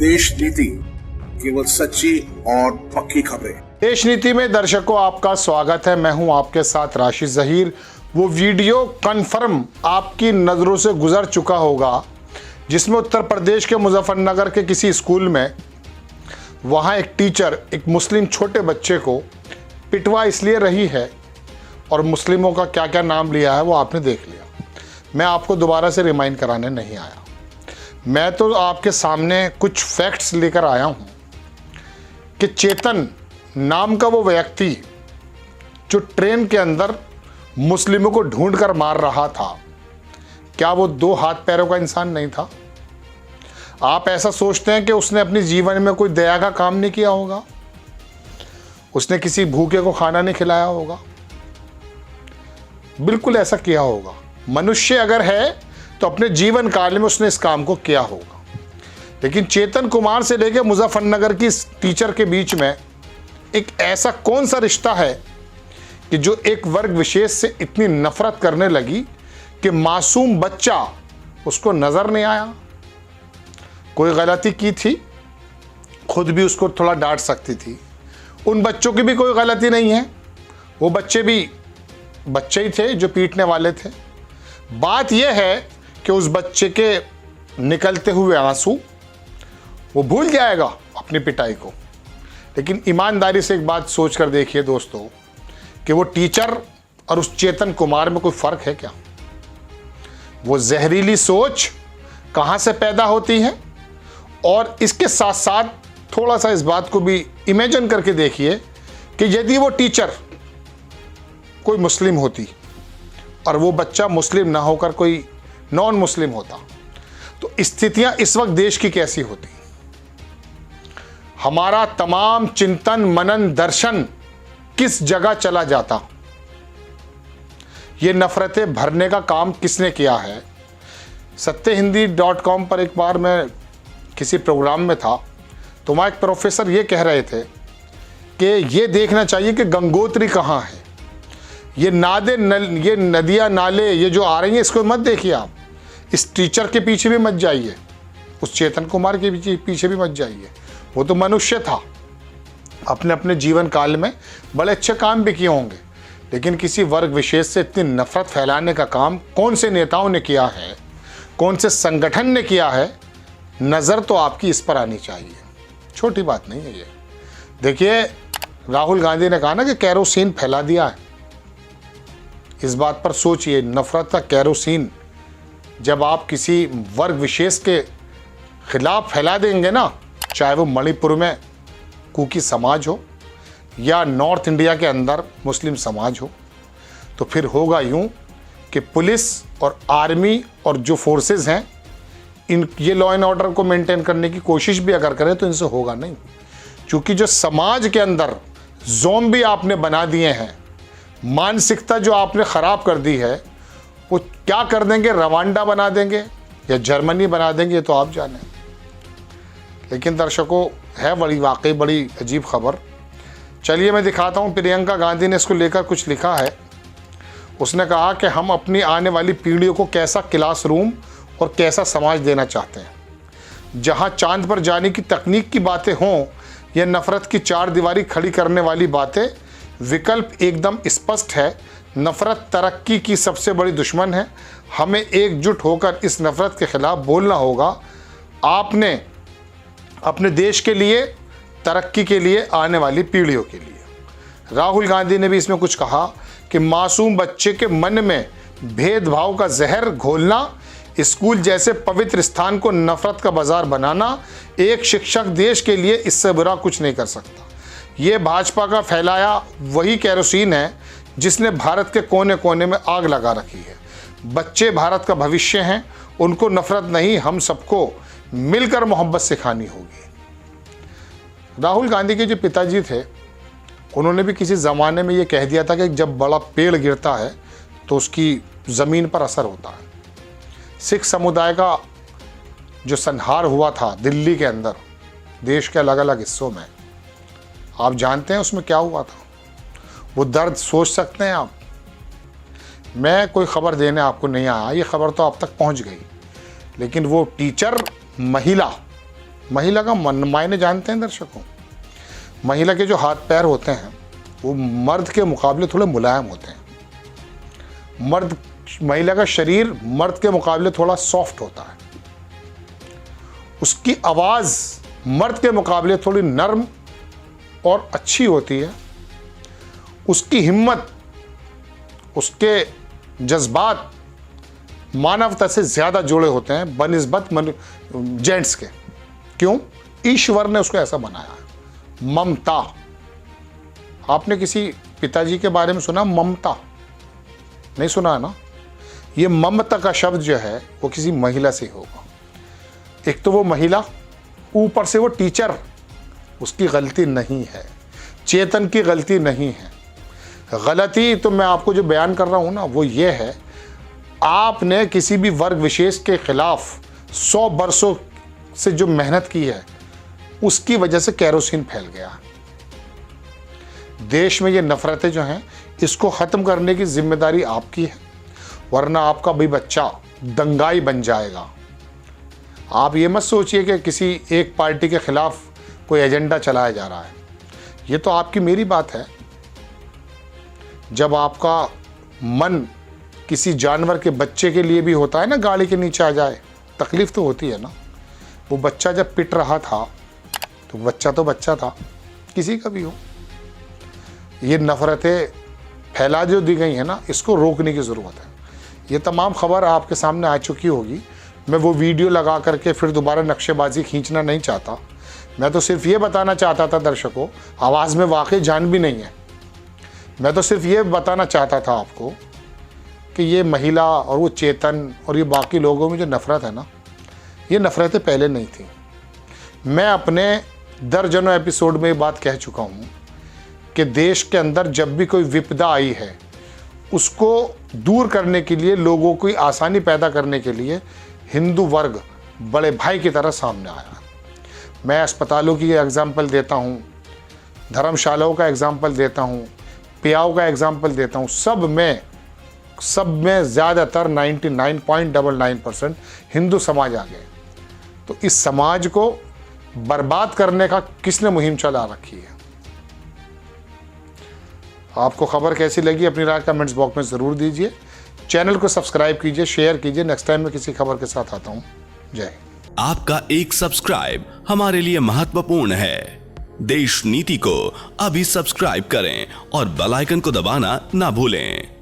देश नीति, केवल सच्ची और पक्की खबरें। देश नीति में दर्शकों आपका स्वागत है। मैं हूं आपके साथ राशिद जहीर। वो वीडियो कन्फर्म आपकी नज़रों से गुजर चुका होगा जिसमें उत्तर प्रदेश के मुजफ्फरनगर के किसी स्कूल में वहां एक टीचर एक मुस्लिम छोटे बच्चे को पिटवा इसलिए रही है और मुस्लिमों का क्या क्या नाम लिया है वो आपने देख लिया। मैं आपको दोबारा से रिमाइंड कराने नहीं आया। मैं तो आपके सामने कुछ फैक्ट्स लेकर आया हूं कि चेतन नाम का वो व्यक्ति जो ट्रेन के अंदर मुस्लिमों को ढूंढ कर मार रहा था, क्या वो दो हाथ पैरों का इंसान नहीं था? आप ऐसा सोचते हैं कि उसने अपने जीवन में कोई दया का काम नहीं किया होगा? उसने किसी भूखे को खाना नहीं खिलाया होगा? बिल्कुल ऐसा किया होगा। मनुष्य अगर है तो अपने जीवन काल में उसने इस काम को किया होगा। लेकिन चेतन कुमार से लेकर मुजफ्फरनगर की इस टीचर के बीच में एक ऐसा कौन सा रिश्ता है कि जो एक वर्ग विशेष से इतनी नफरत करने लगी कि मासूम बच्चा उसको नजर नहीं आया? कोई गलती की थी, खुद भी उसको थोड़ा डांट सकती थी। उन बच्चों की भी कोई गलती नहीं है, वो बच्चे भी बच्चे ही थे जो पीटने वाले थे। बात यह है कि उस बच्चे के निकलते हुए आंसू वो भूल जाएगा अपनी पिटाई को। लेकिन ईमानदारी से एक बात सोच कर देखिए दोस्तों कि वो टीचर और उस चेतन कुमार में कोई फ़र्क है क्या? वो जहरीली सोच कहाँ से पैदा होती है? और इसके साथ साथ थोड़ा सा इस बात को भी इमेजिन करके देखिए कि यदि वो टीचर कोई मुस्लिम होती और वो बच्चा मुस्लिम ना होकर कोई नॉन मुस्लिम होता तो स्थितियां इस वक्त देश की कैसी होती? हमारा तमाम चिंतन मनन दर्शन किस जगह चला जाता? ये नफरतें भरने का काम किसने किया है? सत्यहिंदी.com पर एक बार मैं किसी प्रोग्राम में था तो वहाँ एक प्रोफेसर ये कह रहे थे कि ये देखना चाहिए कि गंगोत्री कहाँ है। ये ये नदियाँ नाले ये जो आ रही हैं इसको मत देखिए आप। इस टीचर के पीछे भी मत जाइए, उस चेतन कुमार के पीछे भी मत जाइए। वो तो मनुष्य था, अपने अपने जीवन काल में बड़े अच्छे काम भी किए होंगे, लेकिन किसी वर्ग विशेष से इतनी नफरत फैलाने का काम कौन से नेताओं ने किया है, कौन से संगठन ने किया है? नज़र तो आपकी इस पर आनी चाहिए। छोटी बात नहीं है ये। देखिए, राहुल गांधी ने कहा ना कि केरोसिन फैला दिया है। इस बात पर सोचिए, नफरत का केरोसिन जब आप किसी वर्ग विशेष के खिलाफ फैला देंगे ना, चाहे वो मणिपुर में कुकी समाज हो या नॉर्थ इंडिया के अंदर मुस्लिम समाज हो, तो फिर होगा यूं कि पुलिस और आर्मी और जो फोर्सेस हैं ये लॉ एंड ऑर्डर को मेंटेन करने की कोशिश भी अगर करें तो इनसे होगा नहीं। क्योंकि जो समाज के अंदर ज़ॉम्बी आपने बना दिए हैं, मानसिकता जो आपने ख़राब कर दी है, वो क्या कर देंगे? रवांडा बना देंगे या जर्मनी बना देंगे, ये तो आप जाने। लेकिन दर्शकों, है वाकई बड़ी अजीब खबर। चलिए मैं दिखाता हूँ। प्रियंका गांधी ने इसको लेकर कुछ लिखा है। उसने कहा कि हम अपनी आने वाली पीढ़ियों को कैसा क्लासरूम और कैसा समाज देना चाहते हैं, जहाँ चांद पर जाने की तकनीक की बातें हों या नफ़रत की चार दीवारी खड़ी करने वाली बातें। विकल्प एकदम स्पष्ट है। नफ़रत तरक्की की सबसे बड़ी दुश्मन है। हमें एकजुट होकर इस नफ़रत के ख़िलाफ़ बोलना होगा। आपने अपने देश के लिए, तरक्की के लिए, आने वाली पीढ़ियों के लिए। राहुल गांधी ने भी इसमें कुछ कहा कि मासूम बच्चे के मन में भेदभाव का जहर घोलना, स्कूल जैसे पवित्र स्थान को नफरत का बाजार बनाना, एक शिक्षक देश के लिए इससे बुरा कुछ नहीं कर सकता। ये भाजपा का फैलाया वही केरोसिन है जिसने भारत के कोने कोने में आग लगा रखी है। बच्चे भारत का भविष्य हैं, उनको नफरत नहीं, हम सबको मिलकर मोहब्बत सिखानी होगी। राहुल गांधी के जो पिताजी थे, उन्होंने भी किसी ज़माने में ये कह दिया था कि जब बड़ा पेड़ गिरता है तो उसकी ज़मीन पर असर होता है। सिख समुदाय का जो संहार हुआ था दिल्ली के अंदर, देश के अलग अलग हिस्सों में, आप जानते हैं उसमें क्या हुआ था? वो दर्द सोच सकते हैं आप? मैं कोई ख़बर देने आपको नहीं आया, ये ख़बर तो आप तक पहुंच गई। लेकिन वो टीचर महिला महिला का मायने जानते हैं दर्शकों? महिला के जो हाथ पैर होते हैं वो मर्द के मुकाबले थोड़े मुलायम होते हैं। महिला का शरीर मर्द के मुकाबले थोड़ा सॉफ्ट होता है। उसकी आवाज़ मर्द के मुकाबले थोड़ी नर्म और अच्छी होती है। उसकी हिम्मत, उसके जज्बात मानवता से ज़्यादा जुड़े होते हैं बनिस्बत जेंट्स के। क्यों? ईश्वर ने उसको ऐसा बनाया है। ममता, आपने किसी पिताजी के बारे में सुना? ममता नहीं सुना है ना? ये ममता का शब्द जो है वो किसी महिला से होगा। एक तो वो महिला, ऊपर से वो टीचर, उसकी गलती नहीं है, चेतन की गलती नहीं है। गलती तो मैं आपको जो बयान कर रहा हूँ ना वो ये है, आपने किसी भी वर्ग विशेष के खिलाफ 100 बरसों से जो मेहनत की है उसकी वजह से केरोसिन फैल गया। देश में ये नफरतें जो हैं इसको ख़त्म करने की जिम्मेदारी आपकी है, वरना आपका भी बच्चा दंगाई बन जाएगा। आप ये मत सोचिए कि किसी एक पार्टी के खिलाफ कोई एजेंडा चलाया जा रहा है। ये तो आपकी मेरी बात है। जब आपका मन किसी जानवर के बच्चे के लिए भी होता है ना, गाड़ी के नीचे आ जाए, तकलीफ़ तो होती है ना। वो बच्चा जब पिट रहा था तो बच्चा था, किसी का भी हो। ये नफ़रतें फैला जो दी गई हैं ना, इसको रोकने की ज़रूरत है। ये तमाम खबर आपके सामने आ चुकी होगी। मैं वो वीडियो लगा करके फिर दोबारा नक्शेबाजी खींचना नहीं चाहता। मैं तो सिर्फ ये बताना चाहता था दर्शकों, आवाज़ में वाकई जान भी नहीं है। मैं तो सिर्फ ये बताना चाहता था आपको कि ये महिला और वो चेतन और ये बाकी लोगों में जो नफ़रत है ना, ये नफ़रतें पहले नहीं थी। मैं अपने दर्जनों एपिसोड में ये बात कह चुका हूँ कि देश के अंदर जब भी कोई विपदा आई है उसको दूर करने के लिए, लोगों को आसानी पैदा करने के लिए हिंदू वर्ग बड़े भाई की तरह सामने आया। मैं अस्पतालों की एग्जाम्पल देता हूँ, धर्मशालाओं का एग्जाम्पल देता हूँ, पियाओं का एग्जाम्पल देता हूँ। सब में ज़्यादातर 99.99% हिंदू समाज आ गए। तो इस समाज को बर्बाद करने का किसने मुहिम चला रखी है? आपको खबर कैसी लगी अपनी राय कमेंट्स बॉक्स में ज़रूर दीजिए। चैनल को सब्सक्राइब कीजिए, शेयर कीजिए। नेक्स्ट टाइम मैं किसी खबर के साथ आता हूँ। जय हिंद। आपका एक सब्सक्राइब हमारे लिए महत्वपूर्ण है। देश नीति को अभी सब्सक्राइब करें और बेल आइकन को दबाना ना भूलें।